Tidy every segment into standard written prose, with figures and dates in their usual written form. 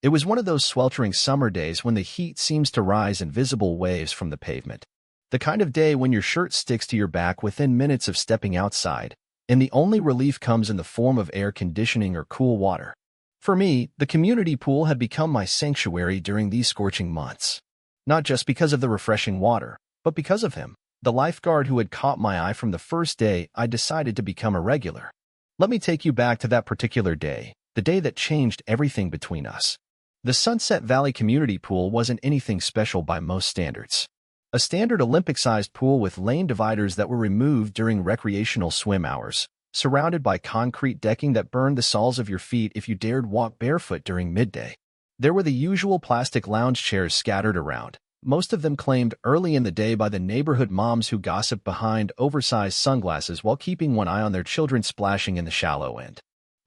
It was one of those sweltering summer days when the heat seems to rise in visible waves from the pavement. The kind of day when your shirt sticks to your back within minutes of stepping outside, and the only relief comes in the form of air conditioning or cool water. For me, the community pool had become my sanctuary during these scorching months. Not just because of the refreshing water, but because of him, the lifeguard who had caught my eye from the first day I decided to become a regular. Let me take you back to that particular day, the day that changed everything between us. The Sunset Valley Community Pool wasn't anything special by most standards. A standard Olympic-sized pool with lane dividers that were removed during recreational swim hours, surrounded by concrete decking that burned the soles of your feet if you dared walk barefoot during midday. There were the usual plastic lounge chairs scattered around, most of them claimed early in the day by the neighborhood moms who gossiped behind oversized sunglasses while keeping one eye on their children splashing in the shallow end.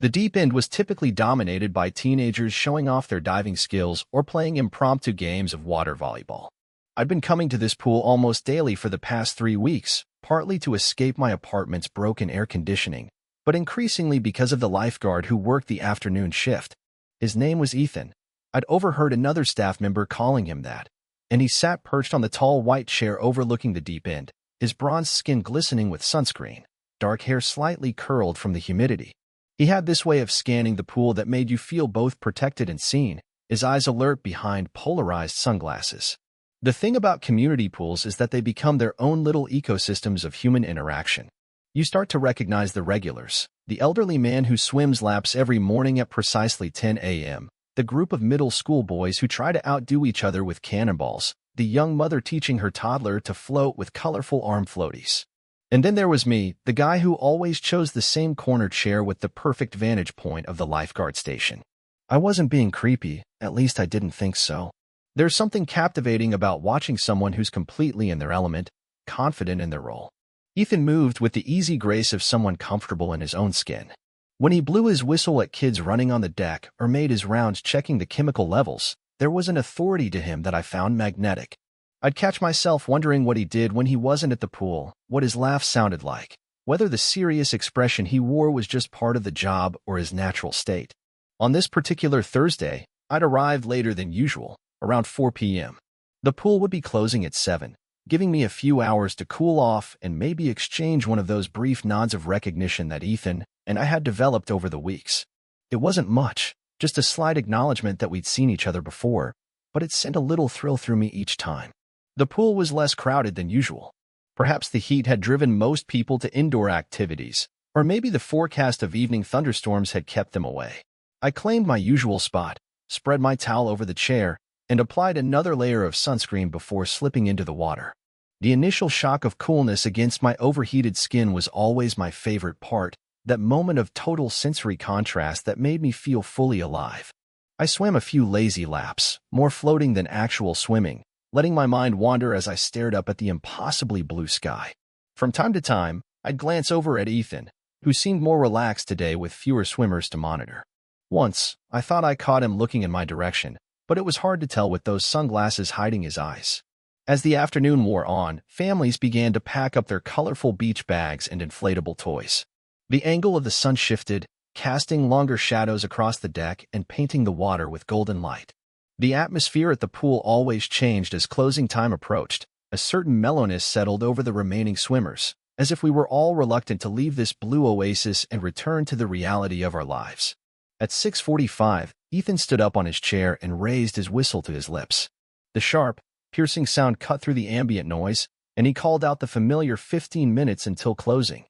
The deep end was typically dominated by teenagers showing off their diving skills or playing impromptu games of water volleyball. I'd been coming to this pool almost daily for the past 3 weeks, partly to escape my apartment's broken air conditioning, but increasingly because of the lifeguard who worked the afternoon shift. His name was Ethan. I'd overheard another staff member calling him that, and he sat perched on the tall white chair overlooking the deep end, his bronzed skin glistening with sunscreen, dark hair slightly curled from the humidity. He had this way of scanning the pool that made you feel both protected and seen, his eyes alert behind polarized sunglasses. The thing about community pools is that they become their own little ecosystems of human interaction. You start to recognize the regulars, the elderly man who swims laps every morning at precisely 10 a.m., the group of middle school boys who try to outdo each other with cannonballs, the young mother teaching her toddler to float with colorful arm floaties. And then there was me, the guy who always chose the same corner chair with the perfect vantage point of the lifeguard station. I wasn't being creepy, at least I didn't think so. There's something captivating about watching someone who's completely in their element, confident in their role. Ethan moved with the easy grace of someone comfortable in his own skin. When he blew his whistle at kids running on the deck or made his rounds checking the chemical levels, there was an authority to him that I found magnetic. I'd catch myself wondering what he did when he wasn't at the pool, what his laugh sounded like, whether the serious expression he wore was just part of the job or his natural state. On this particular Thursday, I'd arrived later than usual, around 4 p.m. The pool would be closing at 7, giving me a few hours to cool off and maybe exchange one of those brief nods of recognition that Ethan and I had developed over the weeks. It wasn't much, just a slight acknowledgement that we'd seen each other before, but it sent a little thrill through me each time. The pool was less crowded than usual. Perhaps the heat had driven most people to indoor activities, or maybe the forecast of evening thunderstorms had kept them away. I claimed my usual spot, spread my towel over the chair, and applied another layer of sunscreen before slipping into the water. The initial shock of coolness against my overheated skin was always my favorite part, that moment of total sensory contrast that made me feel fully alive. I swam a few lazy laps, more floating than actual swimming, letting my mind wander as I stared up at the impossibly blue sky. From time to time, I'd glance over at Ethan, who seemed more relaxed today with fewer swimmers to monitor. Once, I thought I caught him looking in my direction, but it was hard to tell with those sunglasses hiding his eyes. As the afternoon wore on, families began to pack up their colorful beach bags and inflatable toys. The angle of the sun shifted, casting longer shadows across the deck and painting the water with golden light. The atmosphere at the pool always changed as closing time approached. A certain mellowness settled over the remaining swimmers, as if we were all reluctant to leave this blue oasis and return to the reality of our lives. At 6:45, Ethan stood up on his chair and raised his whistle to his lips. The sharp, piercing sound cut through the ambient noise, and he called out the familiar 15 minutes until closing,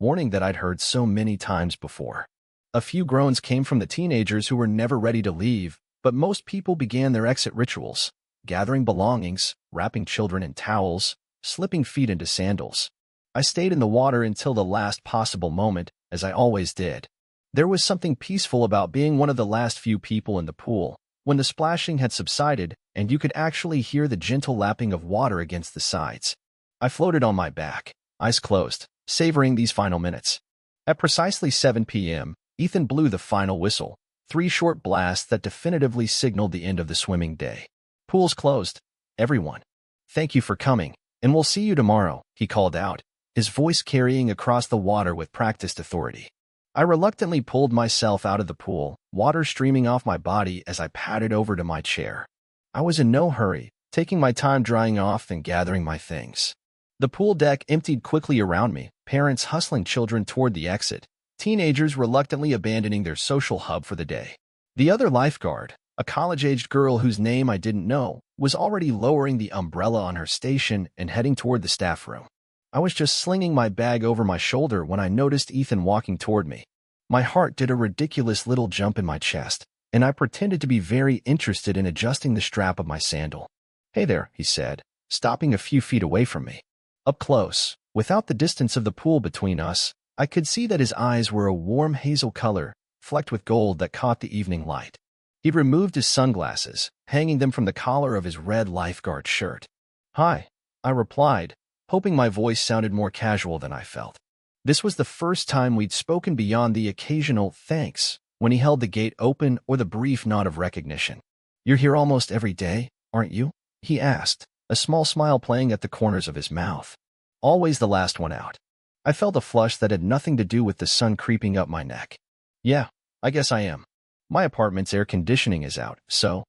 warning that I'd heard so many times before. A few groans came from the teenagers who were never ready to leave, but most people began their exit rituals, gathering belongings, wrapping children in towels, slipping feet into sandals. I stayed in the water until the last possible moment, as I always did. There was something peaceful about being one of the last few people in the pool, when the splashing had subsided and you could actually hear the gentle lapping of water against the sides. I floated on my back, eyes closed, savoring these final minutes. At precisely 7 p.m., Ethan blew the final whistle, 3 short blasts that definitively signaled the end of the swimming day. Pool's closed. Everyone. Thank you for coming, and we'll see you tomorrow, he called out, his voice carrying across the water with practiced authority. I reluctantly pulled myself out of the pool, water streaming off my body as I padded over to my chair. I was in no hurry, taking my time drying off and gathering my things. The pool deck emptied quickly around me, parents hustling children toward the exit, teenagers reluctantly abandoning their social hub for the day. The other lifeguard, a college-aged girl whose name I didn't know, was already lowering the umbrella on her station and heading toward the staff room. I was just slinging my bag over my shoulder when I noticed Ethan walking toward me. My heart did a ridiculous little jump in my chest, and I pretended to be very interested in adjusting the strap of my sandal. "Hey there," he said, stopping a few feet away from me. Up close, without the distance of the pool between us, I could see that his eyes were a warm hazel color, flecked with gold that caught the evening light. He'd removed his sunglasses, hanging them from the collar of his red lifeguard shirt. "Hi," I replied, hoping my voice sounded more casual than I felt. This was the first time we'd spoken beyond the occasional thanks when he held the gate open or the brief nod of recognition. "You're here almost every day, aren't you?" he asked, a small smile playing at the corners of his mouth. Always the last one out. I felt a flush that had nothing to do with the sun creeping up my neck. "Yeah, I guess I am. My apartment's air conditioning is out, so—"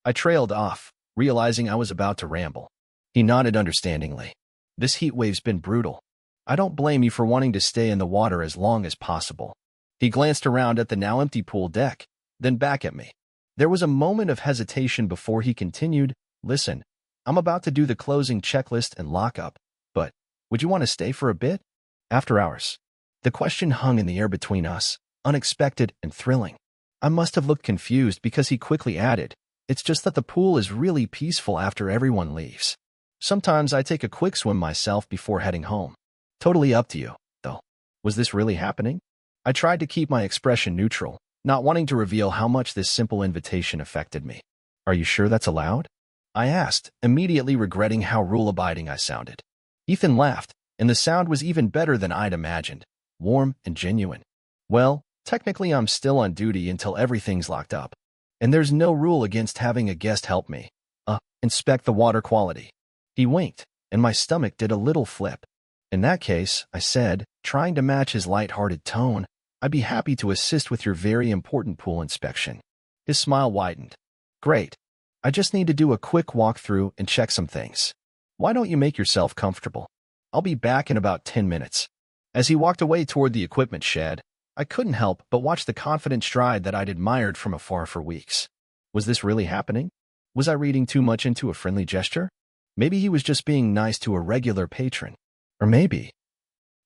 I trailed off, realizing I was about to ramble. He nodded understandingly. "This heat wave's been brutal. I don't blame you for wanting to stay in the water as long as possible." He glanced around at the now empty pool deck, then back at me. There was a moment of hesitation before he continued, "Listen, I'm about to do the closing checklist and lock up, but would you want to stay for a bit? After hours?" The question hung in the air between us, unexpected and thrilling. I must have looked confused because he quickly added, "It's just that the pool is really peaceful after everyone leaves. Sometimes I take a quick swim myself before heading home. Totally up to you, though." Was this really happening? I tried to keep my expression neutral, not wanting to reveal how much this simple invitation affected me. "Are you sure that's allowed?" I asked, immediately regretting how rule-abiding I sounded. Ethan laughed, and the sound was even better than I'd imagined, warm and genuine. "Well, technically I'm still on duty until everything's locked up, and there's no rule against having a guest help me inspect the water quality." He winked, and my stomach did a little flip. "In that case," I said, trying to match his light-hearted tone, "I'd be happy to assist with your very important pool inspection." His smile widened. "Great. I just need to do a quick walkthrough and check some things. Why don't you make yourself comfortable? I'll be back in about 10 minutes. As he walked away toward the equipment shed, I couldn't help but watch the confident stride that I'd admired from afar for weeks. Was this really happening? Was I reading too much into a friendly gesture? Maybe he was just being nice to a regular patron. Or maybe—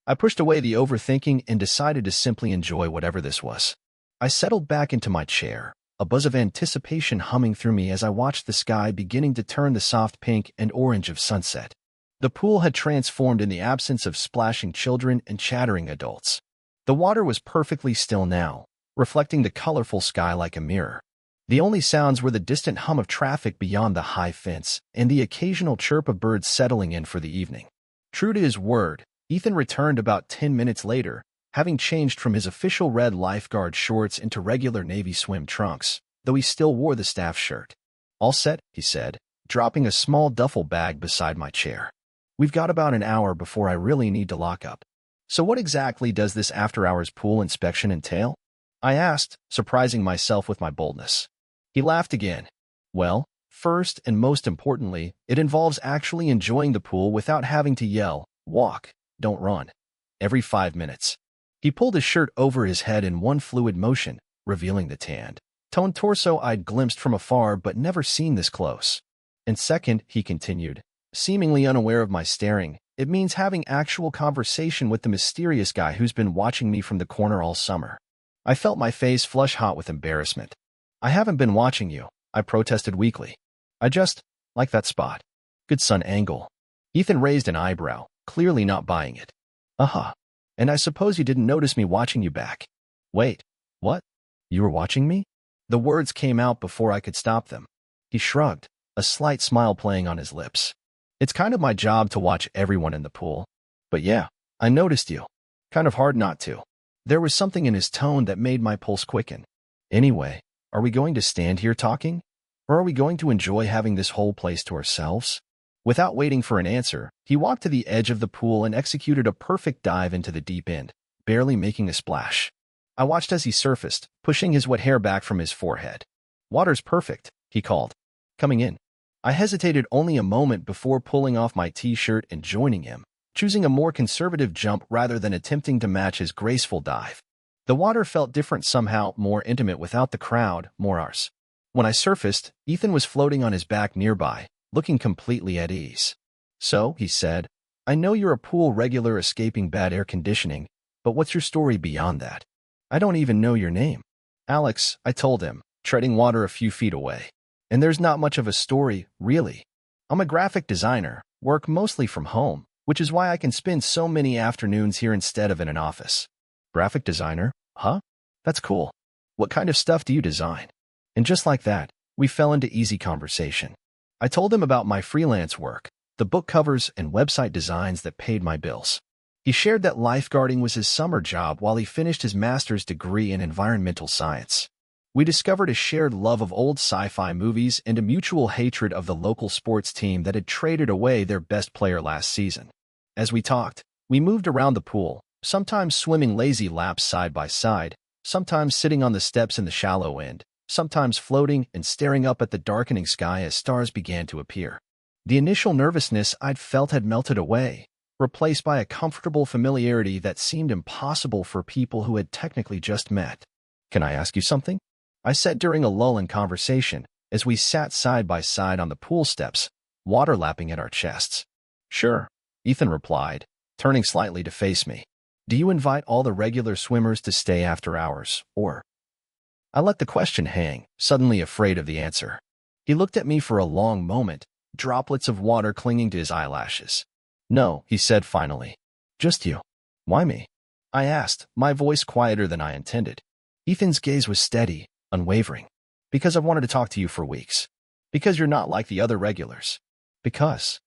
I pushed away the overthinking and decided to simply enjoy whatever this was. I settled back into my chair, a buzz of anticipation humming through me as I watched the sky beginning to turn the soft pink and orange of sunset. The pool had transformed in the absence of splashing children and chattering adults. The water was perfectly still now, reflecting the colorful sky like a mirror. The only sounds were the distant hum of traffic beyond the high fence and the occasional chirp of birds settling in for the evening. True to his word, Ethan returned about 10 minutes later, having changed from his official red lifeguard shorts into regular navy swim trunks, though he still wore the staff shirt. "All set," he said, dropping a small duffel bag beside my chair. "We've got about an hour before I really need to lock up. So what exactly does this after-hours pool inspection entail?" I asked, surprising myself with my boldness. He laughed again. "Well, first and most importantly, it involves actually enjoying the pool without having to yell, 'Walk, don't run,' every 5 minutes." He pulled his shirt over his head in one fluid motion, revealing the tanned, toned torso I'd glimpsed from afar but never seen this close. "And second," he continued, seemingly unaware of my staring, "it means having actual conversation with the mysterious guy who's been watching me from the corner all summer." I felt my face flush hot with embarrassment. "I haven't been watching you," I protested weakly. "I just like that spot. Good sun angle." Ethan raised an eyebrow, clearly not buying it. "Uh-huh. And I suppose you didn't notice me watching you back." "Wait, what? You were watching me?" The words came out before I could stop them. He shrugged, a slight smile playing on his lips. "It's kind of my job to watch everyone in the pool. But yeah, I noticed you. Kind of hard not to." There was something in his tone that made my pulse quicken. "Anyway, are we going to stand here talking? Or are we going to enjoy having this whole place to ourselves?" Without waiting for an answer, he walked to the edge of the pool and executed a perfect dive into the deep end, barely making a splash. I watched as he surfaced, pushing his wet hair back from his forehead. "Water's perfect," he called. "Coming in." I hesitated only a moment before pulling off my t-shirt and joining him, choosing a more conservative jump rather than attempting to match his graceful dive. The water felt different somehow, more intimate without the crowd, more ours. When I surfaced, Ethan was floating on his back nearby, looking completely at ease. "So," he said, "I know you're a pool regular escaping bad air conditioning, but what's your story beyond that?" "I don't even know your name." "Alex," I told him, treading water a few feet away. "And there's not much of a story, really. I'm a graphic designer, work mostly from home, which is why I can spend so many afternoons here instead of in an office." "Graphic designer? Huh? That's cool. What kind of stuff do you design?" And just like that, we fell into easy conversation. I told him about my freelance work, the book covers and website designs that paid my bills. He shared that lifeguarding was his summer job while he finished his master's degree in environmental science. We discovered a shared love of old sci-fi movies and a mutual hatred of the local sports team that had traded away their best player last season. As we talked, we moved around the pool, sometimes swimming lazy laps side by side, sometimes sitting on the steps in the shallow end, sometimes floating and staring up at the darkening sky as stars began to appear. The initial nervousness I'd felt had melted away, replaced by a comfortable familiarity that seemed impossible for people who had technically just met. "Can I ask you something?" I said during a lull in conversation, as we sat side by side on the pool steps, water lapping at our chests. "Sure," Ethan replied, turning slightly to face me. "Do you invite all the regular swimmers to stay after hours, or?" I let the question hang, suddenly afraid of the answer. He looked at me for a long moment, droplets of water clinging to his eyelashes. "No," he said finally. "Just you." "Why me?" I asked, my voice quieter than I intended. Ethan's gaze was steady, unwavering. "Because I've wanted to talk to you for weeks. Because you're not like the other regulars. Because..."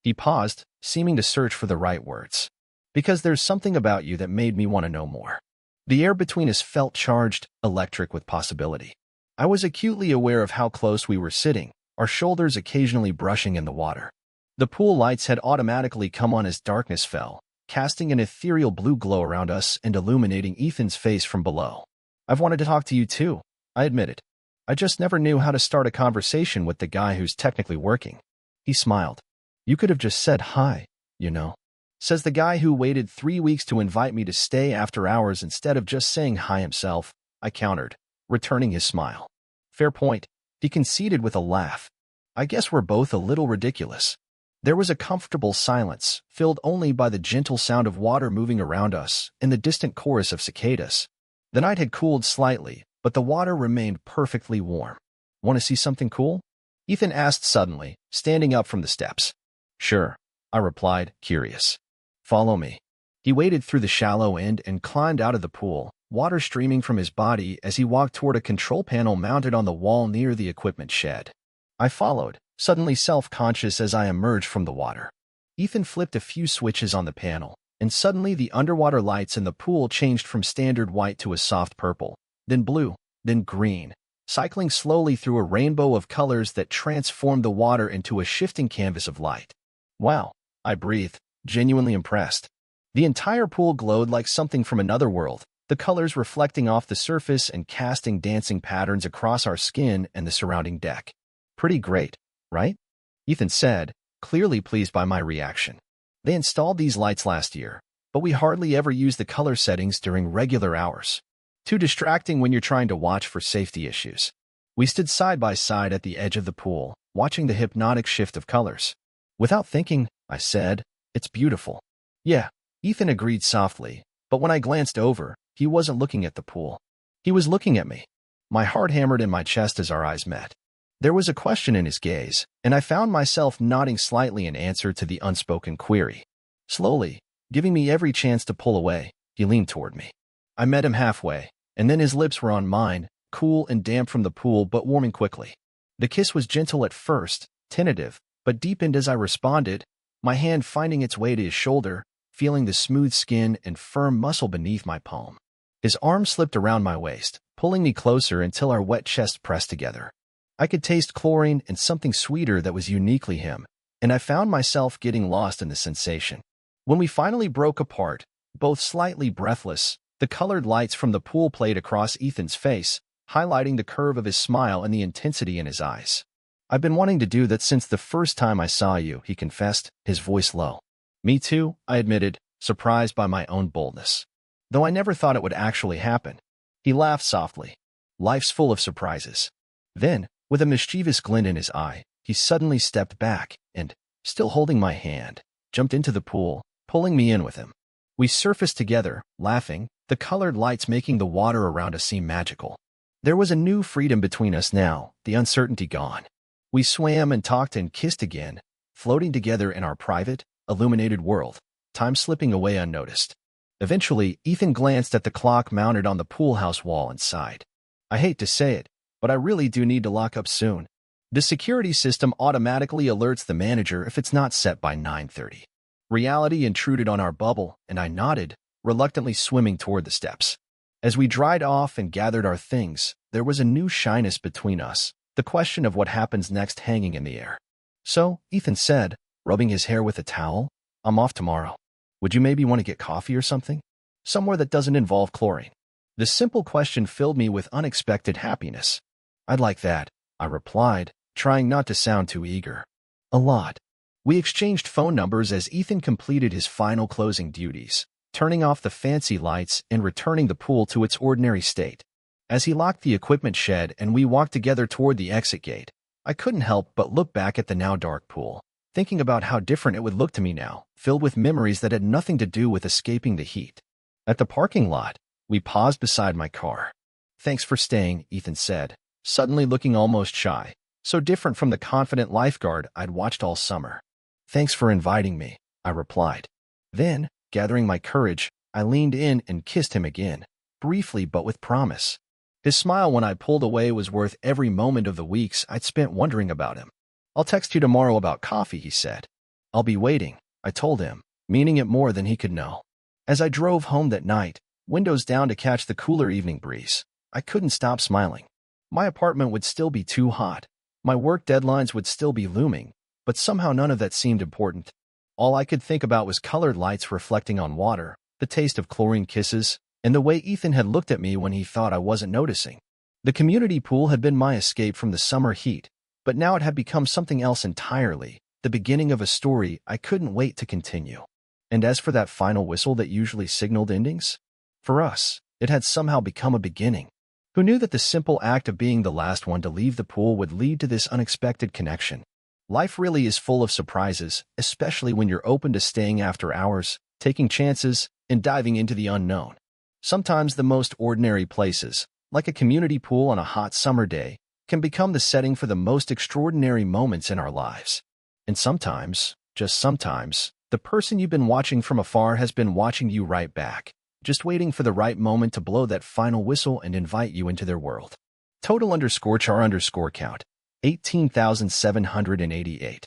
He paused, seeming to search for the right words. "Because there's something about you that made me want to know more." The air between us felt charged, electric with possibility. I was acutely aware of how close we were sitting, our shoulders occasionally brushing in the water. The pool lights had automatically come on as darkness fell, casting an ethereal blue glow around us and illuminating Ethan's face from below. "I've wanted to talk to you too," I admitted. "I just never knew how to start a conversation with the guy who's technically working." He smiled. "You could have just said hi, you know." Says the guy who waited 3 weeks to invite me to stay after hours instead of just saying hi himself, I countered, returning his smile. "Fair point," he conceded with a laugh. "I guess we're both a little ridiculous." There was a comfortable silence, filled only by the gentle sound of water moving around us and the distant chorus of cicadas. The night had cooled slightly, but the water remained perfectly warm. "Want to see something cool?" Ethan asked suddenly, standing up from the steps. "Sure," I replied, curious. "Follow me." He waded through the shallow end and climbed out of the pool, water streaming from his body as he walked toward a control panel mounted on the wall near the equipment shed. I followed, suddenly self-conscious as I emerged from the water. Ethan flipped a few switches on the panel, and suddenly the underwater lights in the pool changed from standard white to a soft purple, then blue, then green, cycling slowly through a rainbow of colors that transformed the water into a shifting canvas of light. "Wow," I breathed, genuinely impressed. The entire pool glowed like something from another world, the colors reflecting off the surface and casting dancing patterns across our skin and the surrounding deck. "Pretty great, right?" Ethan said, clearly pleased by my reaction. "They installed these lights last year, but we hardly ever use the color settings during regular hours. Too distracting when you're trying to watch for safety issues." We stood side by side at the edge of the pool, watching the hypnotic shift of colors. Without thinking, I said, "It's beautiful." "Yeah," Ethan agreed softly, but when I glanced over, he wasn't looking at the pool. He was looking at me. My heart hammered in my chest as our eyes met. There was a question in his gaze, and I found myself nodding slightly in answer to the unspoken query. Slowly, giving me every chance to pull away, he leaned toward me. I met him halfway, and then his lips were on mine, cool and damp from the pool but warming quickly. The kiss was gentle at first, tentative, but deepened as I responded, my hand finding its way to his shoulder, feeling the smooth skin and firm muscle beneath my palm. His arm slipped around my waist, pulling me closer until our wet chests pressed together. I could taste chlorine and something sweeter that was uniquely him, and I found myself getting lost in the sensation. When we finally broke apart, Both slightly breathless, the colored lights from the pool played across Ethan's face, highlighting the curve of his smile and the intensity in his eyes. "I've been wanting to do that since the first time I saw you," he confessed, his voice low. "Me too," I admitted, surprised by my own boldness. "Though I never thought it would actually happen." He laughed softly. "Life's full of surprises." Then, with a mischievous glint in his eye, he suddenly stepped back and, still holding my hand, jumped into the pool, pulling me in with him. We surfaced together, laughing, the colored lights making the water around us seem magical. There was a new freedom between us now, the uncertainty gone. We swam and talked and kissed again, floating together in our private, illuminated world, time slipping away unnoticed. Eventually, Ethan glanced at the clock mounted on the pool house wall and sighed. "I hate to say it, but I really do need to lock up soon. The security system automatically alerts the manager if it's not set by 9:30. Reality intruded on our bubble, and I nodded, reluctantly swimming toward the steps. As we dried off and gathered our things, there was a new shyness between us, the question of what happens next hanging in the air. "So," Ethan said, rubbing his hair with a towel, "I'm off tomorrow. Would you maybe want to get coffee or something? Somewhere that doesn't involve chlorine." The simple question filled me with unexpected happiness. "I'd like that," I replied, trying not to sound too eager. "A lot." We exchanged phone numbers as Ethan completed his final closing duties, turning off the fancy lights and returning the pool to its ordinary state. As he locked the equipment shed and we walked together toward the exit gate, I couldn't help but look back at the now dark pool, thinking about how different it would look to me now, filled with memories that had nothing to do with escaping the heat. At the parking lot, we paused beside my car. "Thanks for staying," Ethan said, suddenly looking almost shy, so different from the confident lifeguard I'd watched all summer. "Thanks for inviting me," I replied. Then, gathering my courage, I leaned in and kissed him again, briefly but with promise. His smile when I pulled away was worth every moment of the weeks I'd spent wondering about him. "I'll text you tomorrow about coffee," he said. "I'll be waiting," I told him, meaning it more than he could know. As I drove home that night, windows down to catch the cooler evening breeze, I couldn't stop smiling. My apartment would still be too hot. My work deadlines would still be looming, but somehow none of that seemed important. All I could think about was colored lights reflecting on water, the taste of chlorine kisses, and the way Ethan had looked at me when he thought I wasn't noticing. The community pool had been my escape from the summer heat, but now it had become something else entirely, the beginning of a story I couldn't wait to continue. And as for that final whistle that usually signaled endings, for us, it had somehow become a beginning. Who knew that the simple act of being the last one to leave the pool would lead to this unexpected connection? Life really is full of surprises, especially when you're open to staying after hours, taking chances, and diving into the unknown. Sometimes the most ordinary places, like a community pool on a hot summer day, can become the setting for the most extraordinary moments in our lives. And sometimes, just sometimes, the person you've been watching from afar has been watching you right back, just waiting for the right moment to blow that final whistle and invite you into their world. Total_char_count, 18,788.